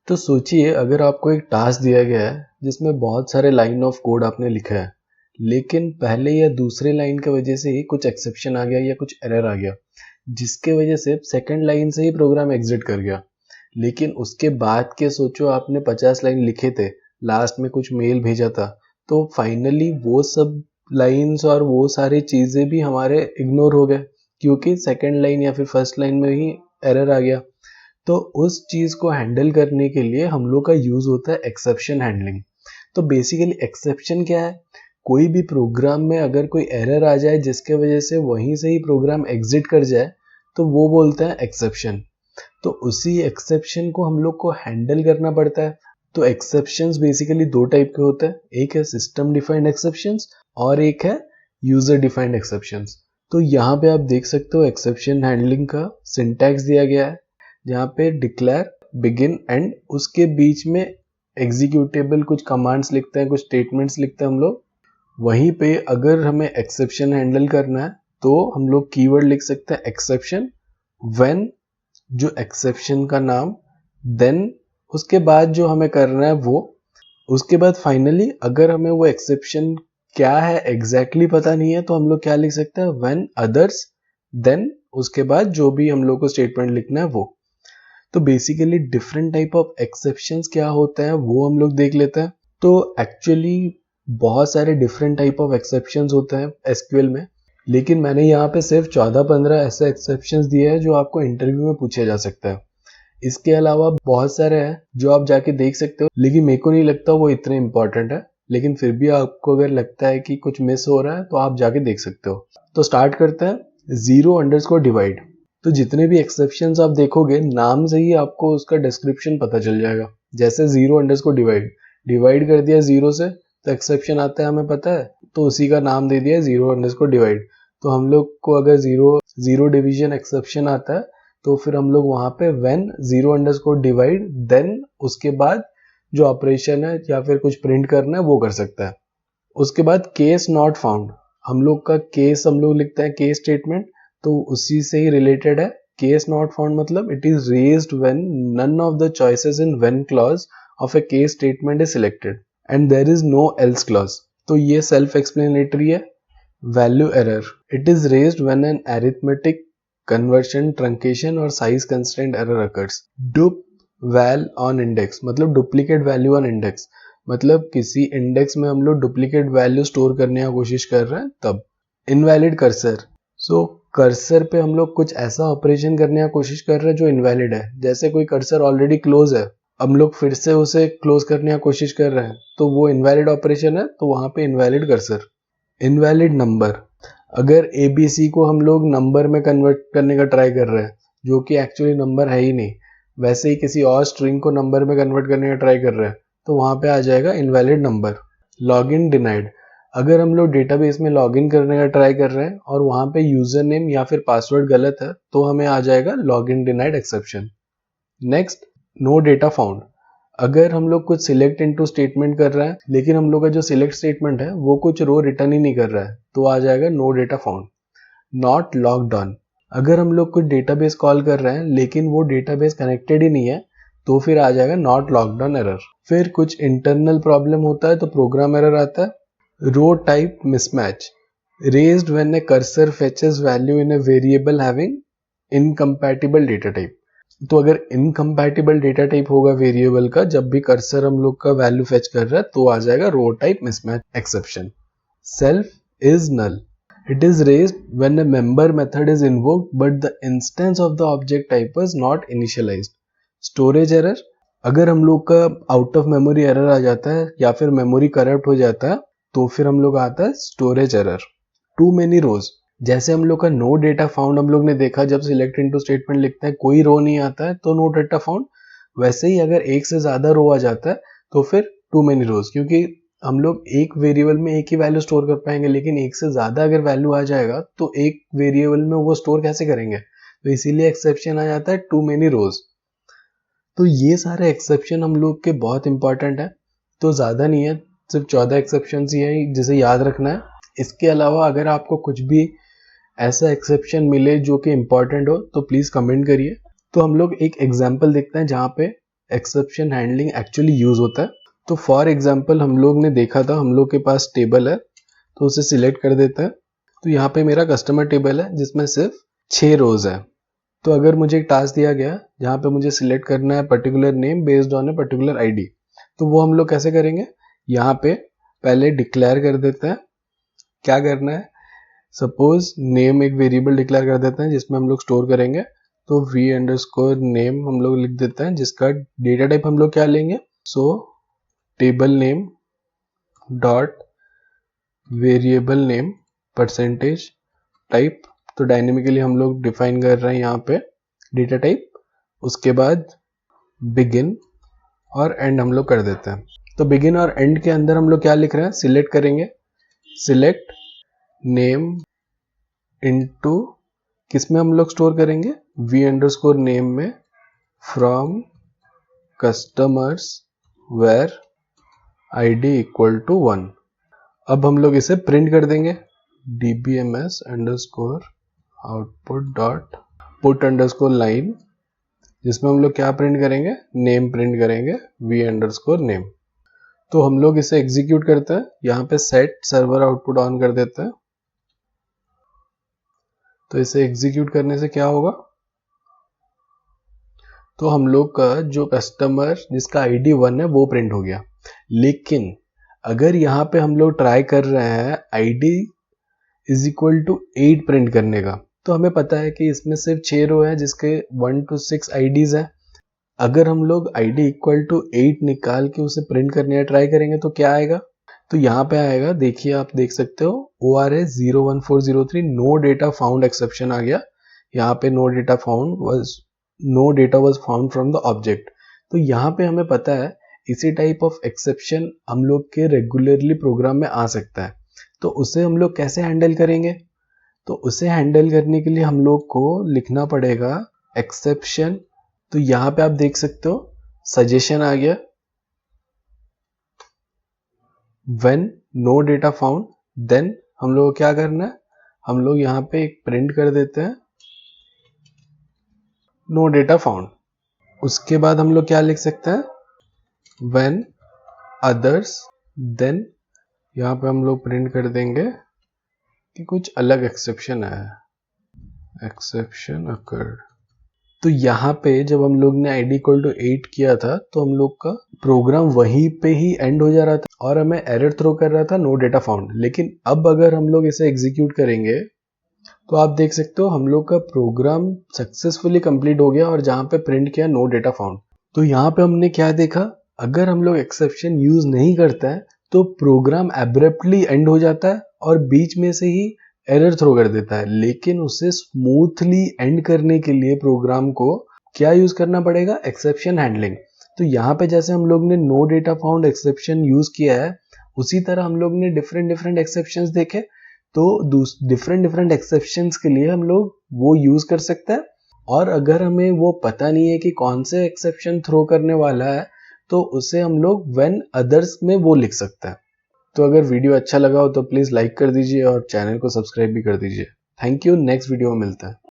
तो सोचिए अगर आपको एक टास्क दिया गया है जिसमें बहुत सारे लाइन ऑफ कोड आपने लिखा है, लेकिन पहले या दूसरे लाइन की वजह से ही कुछ एक्सेप्शन आ गया या कुछ एरर आ गया, जिसके वजह से सेकंड लाइन से ही प्रोग्राम एग्जिट कर गया। लेकिन उसके बाद के सोचो आपने 50 लाइन लिखे थे, लास्ट में कुछ मेल भेजा था, तो फाइनली वो सब लाइंस और वो सारी चीज़ें भी हमारे इग्नोर हो गए क्योंकि सेकंड लाइन या फिर फर्स्ट लाइन में ही एरर आ गया। तो उस चीज़ को हैंडल करने के लिए हम लोग का यूज़ होता है एक्सेप्शन हैंडलिंग। तो बेसिकली एक्सेप्शन क्या है? कोई भी प्रोग्राम में अगर कोई एरर आ जाए जिसके वजह से वहीं से ही प्रोग्राम एग्जिट कर जाए, तो वो बोलते हैं एक्सेप्शन। तो उसी एक्सेप्शन को हम लोग को हैंडल करना पड़ता है। तो एक्सेप्शंस बेसिकली दो टाइप के होते हैं, एक है सिस्टम डिफाइंड एक्सेप्शंस और एक है यूजर डिफाइंड एक्सेप्शंस। तो यहाँ पे आप देख सकते हो एक्सेप्शन हैंडलिंग का सिंटैक्स दिया गया है, जहाँ पे डिक्लेयर, बिगिन, एंड, उसके बीच में एग्जीक्यूटेबल कुछ कमांड्स लिखते हैं, कुछ स्टेटमेंट्स लिखते हैं हम लोग। वहीं पे अगर हमें एक्सेप्शन हैंडल करना है तो हम लोग कीवर्ड लिख सकते हैं एक्सेप्शन, व्हेन जो एक्सेप्शन का नाम, देन उसके बाद जो हमें करना है वो, उसके बाद फाइनली अगर हमें वो एक्सेप्शन क्या है एग्जैक्टली पता नहीं है तो हम लोग क्या लिख सकते हैं, व्हेन अदर्स, देन उसके बाद जो भी हम लोग को स्टेटमेंट लिखना है वो। तो basically different type of exceptions क्या होते हैं वो हम लोग देख लेते हैं। तो एक्चुअली बहुत सारे डिफरेंट टाइप ऑफ एक्सेप्शंस होते हैं एसक्यूएल में, लेकिन मैंने यहाँ पे सिर्फ 14-15 ऐसे एक्सेप्शंस दिए हैं जो आपको इंटरव्यू में पूछे जा सकता है। इसके अलावा बहुत सारे हैं जो आप जाके देख सकते हो, लेकिन मेरे को नहीं लगता वो इतने इंपॉर्टेंट है। लेकिन फिर भी आपको अगर लगता है कि कुछ मिस हो रहा है तो आप जाके देख सकते हो। तो स्टार्ट करते हैं, 0_डिवाइड। तो जितने भी एक्सेप्शंस आप देखोगे नाम से ही आपको उसका डिस्क्रिप्शन पता चल जाएगा। जैसे 0_डिवाइड, डिवाइड कर दिया 0 से तो एक्सेप्शन आता है, हमें पता है, तो उसी का नाम दे दिया 0_डिवाइड। तो हम लोग को अगर जीरो डिवीजन एक्सेप्शन आता है तो फिर हम लोग वहां पे व्हेन 0_डिवाइड, देन उसके बाद जो ऑपरेशन है या फिर कुछ प्रिंट करना है वो कर सकता है। उसके बाद केस नॉट फाउंड, हम लोग का केस हम लोग लिखते हैं केस स्टेटमेंट, तो उसी से ही रिलेटेड है। केस नॉट फाउंड मतलब it is raised when none of the choices in when clause of a case statement is selected and there is no else clause. तो ये सेल्फ एक्सप्लेनेटरी है। Value error, it is raised when an arithmetic conversion, truncation और size constraint error occurs. Dup val on index मतलब duplicate value on index, मतलब किसी index में हम लोग डुप्लीकेट वैल्यू स्टोर करने की कोशिश कर रहे हैं तब। इनवैलिड कर्सर, सो कर्सर पे हम लोग कुछ ऐसा ऑपरेशन करने की कोशिश कर रहे हैं जो इनवैलिड है। जैसे कोई कर्सर ऑलरेडी क्लोज है, हम लोग फिर से उसे क्लोज करने की कोशिश कर रहे हैं तो वो इनवैलिड ऑपरेशन है, तो वहां पे इनवैलिड कर्सर। इनवैलिड नंबर, अगर ABC को हम लोग नंबर में कन्वर्ट करने का ट्राई कर रहे हैं जो कि एक्चुअली नंबर है ही नहीं, वैसे ही किसी और स्ट्रिंग को नंबर में कन्वर्ट करने का ट्राई कर रहे हैं तो वहां पे आ जाएगा इनवैलिड नंबर। लॉगिन डिनाइड, अगर हम लोग डेटाबेस में लॉगिन करने का ट्राई कर रहे हैं और वहां पे यूजर नेम या फिर पासवर्ड गलत है तो हमें आ जाएगा login denied exception. Next, no data found, अगर हम लोग कुछ सिलेक्ट इनटू स्टेटमेंट कर रहे हैं लेकिन हम लोग का जो सिलेक्ट स्टेटमेंट है वो कुछ रो रिटर्न ही नहीं कर रहा है तो आ जाएगा no data found. Not logged on, अगर हम लोग कुछ डेटाबेस कॉल कर रहे हैं लेकिन वो डेटाबेस कनेक्टेड ही नहीं है तो फिर आ जाएगा नॉट लॉग्ड ऑन एरर। फिर कुछ इंटरनल प्रॉब्लम होता है तो प्रोग्राम एरर आता है। Row type mismatch, raised when a cursor fetches value in a variable having incompatible data type. तो अगर इनकम्पैटिबल डेटा टाइप होगा वेरिएबल का जब भी कर्सर हम लोग का वैल्यू फेच कर रहा है तो आ जाएगा row type mismatch exception. Self is null, it is raised when a member method is invoked but the instance of the object type was not initialized. Storage error, अगर हम लोग का आउट ऑफ मेमोरी एरर आ जाता है या फिर memory corrupt हो जाता है तो फिर हम लोग आता है स्टोरेज एरर। टू मेनी रोज, जैसे हम लोग का नो डेटा फाउंड हम लोग ने देखा, जब सिलेक्ट इनटू स्टेटमेंट लिखते हैं कोई रो नहीं आता है तो नो डेटा फाउंड। वैसे ही अगर एक से ज्यादा रो आ जाता है तो फिर टू मेनी रोज, क्योंकि हम लोग एक वेरिएबल में एक ही वैल्यू स्टोर कर पाएंगे लेकिन एक से ज्यादा अगर वैल्यू आ जाएगा तो एक वेरिएबल में वो स्टोर कैसे करेंगे, तो इसीलिए एक्सेप्शन आ जाता है टू मेनी रोज। तो ये सारे एक्सेप्शन हम लोग के बहुत इंपॉर्टेंट है, तो ज्यादा नहीं है, सिर्फ 14 एक्सेप्शन ही है जिसे याद रखना है। इसके अलावा अगर आपको कुछ भी ऐसा एक्सेप्शन मिले जो कि इंपॉर्टेंट हो तो प्लीज कमेंट करिए। तो हम लोग एक एग्जाम्पल देखते हैं जहाँ पे एक्सेप्शन हैंडलिंग एक्चुअली यूज होता है। तो फॉर एग्जांपल हम लोग ने देखा था, हम लोग के पास टेबल है तो उसे सिलेक्ट कर देते हैं। तो यहाँ पे मेरा कस्टमर टेबल है जिसमें सिर्फ 6 रोज है। तो अगर मुझे एक टास्क दिया गया जहाँ पे मुझे सिलेक्ट करना है particular name based on a particular ID, तो वो हम लोग कैसे करेंगे, यहाँ पे पहले डिक्लेयर कर देते हैं। क्या करना है, सपोज नेम एक वेरिएबल डिक्लेयर कर देते हैं जिसमें हम लोग स्टोर करेंगे। तो v_name हम लोग लिख देते हैं जिसका डेटा टाइप हम लोग क्या लेंगे, सो table name dot variable name percentage type. तो डायनेमिकली हम लोग डिफाइन कर रहे हैं यहाँ पे डेटा टाइप। उसके बाद बिगिन और एंड हम लोग कर देते हैं। तो बिगिन और एंड के अंदर हम लोग क्या लिख रहे हैं, सिलेक्ट करेंगे, सिलेक्ट नेम इनटू किस में हम लोग स्टोर करेंगे, v_name में, from customers where id equal to 1। अब हम लोग इसे प्रिंट कर देंगे, dbms underscore output dot put underscore line, जिसमें हम लोग क्या प्रिंट करेंगे, नेम प्रिंट करेंगे, v_name। तो हम लोग इसे एग्जीक्यूट करते हैं, यहाँ पे सेट सर्वर आउटपुट ऑन कर देते हैं। तो इसे एग्जीक्यूट करने से क्या होगा, तो हम लोग का जो कस्टमर जिसका आईडी 1 है वो प्रिंट हो गया। लेकिन अगर यहाँ पे हम लोग ट्राई कर रहे हैं ID is equal to 8 print करने का, तो हमें पता है कि इसमें सिर्फ 6 रो है जिसके 1 to 6 आईडीज है। अगर हम लोग आईडी इक्वल टू 8 निकाल के उसे प्रिंट करने का ट्राई करेंगे तो क्या आएगा, तो यहाँ पे आएगा, देखिए आप देख सकते हो ORS 01403 no data found exception आ गया। यहाँ पे no data was found from the object. तो यहाँ पे हमें पता है इसी टाइप ऑफ एक्सेप्शन हम लोग के रेगुलरली प्रोग्राम में आ सकता है। तो उसे हम लोग कैसे हैंडल करेंगे, तो उसे हैंडल करने के लिए हम लोग को लिखना पड़ेगा एक्सेप्शन। तो यहाँ पे आप देख सकते हो सजेशन आ गया, when no data found, then हम लोग को क्या करना है, हम लोग यहाँ पे एक प्रिंट कर देते हैं no data found। उसके बाद हम लोग क्या लिख सकते हैं, when others, then यहाँ पे हम लोग प्रिंट कर देंगे कि कुछ अलग एक्सेप्शन आया, एक्सेप्शन अकर्ड। तो यहाँ पे जब हम लोग ने id इक्वल टू 8 किया था तो हम लोग का प्रोग्राम वहीं पे ही एंड हो जा रहा था और हमें एरर थ्रो कर रहा था नो डेटा फाउंड। लेकिन अब अगर हम लोग इसे एग्जीक्यूट करेंगे तो आप देख सकते हो हम लोग का प्रोग्राम सक्सेसफुली कंप्लीट हो गया और जहाँ पे प्रिंट किया नो डेटा फाउंड। तो यहाँ पे हमने क्या देखा, अगर हम लोग एक्सेप्शन यूज नहीं करता है तो प्रोग्राम एब्रप्टली एंड हो जाता है और बीच में से ही एरर थ्रो कर देता है। लेकिन उसे स्मूथली एंड करने के लिए प्रोग्राम को क्या यूज करना पड़ेगा, एक्सेप्शन हैंडलिंग। तो यहाँ पे जैसे हम लोग ने no data found exception use किया है, उसी तरह हम लोग ने डिफरेंट एक्सेप्शंस देखे। तो डिफरेंट एक्सेप्शंस के लिए हम लोग वो यूज कर सकते हैं। और अगर हमें वो पता नहीं है कि कौन से एक्सेप्शन थ्रो करने वाला है तो उसे हम लोग व्हेन अदर्स में वो लिख सकते हैं। तो अगर वीडियो अच्छा लगा हो तो प्लीज लाइक कर दीजिए और चैनल को सब्सक्राइब भी कर दीजिए। थैंक यू, नेक्स्ट वीडियो में मिलता है।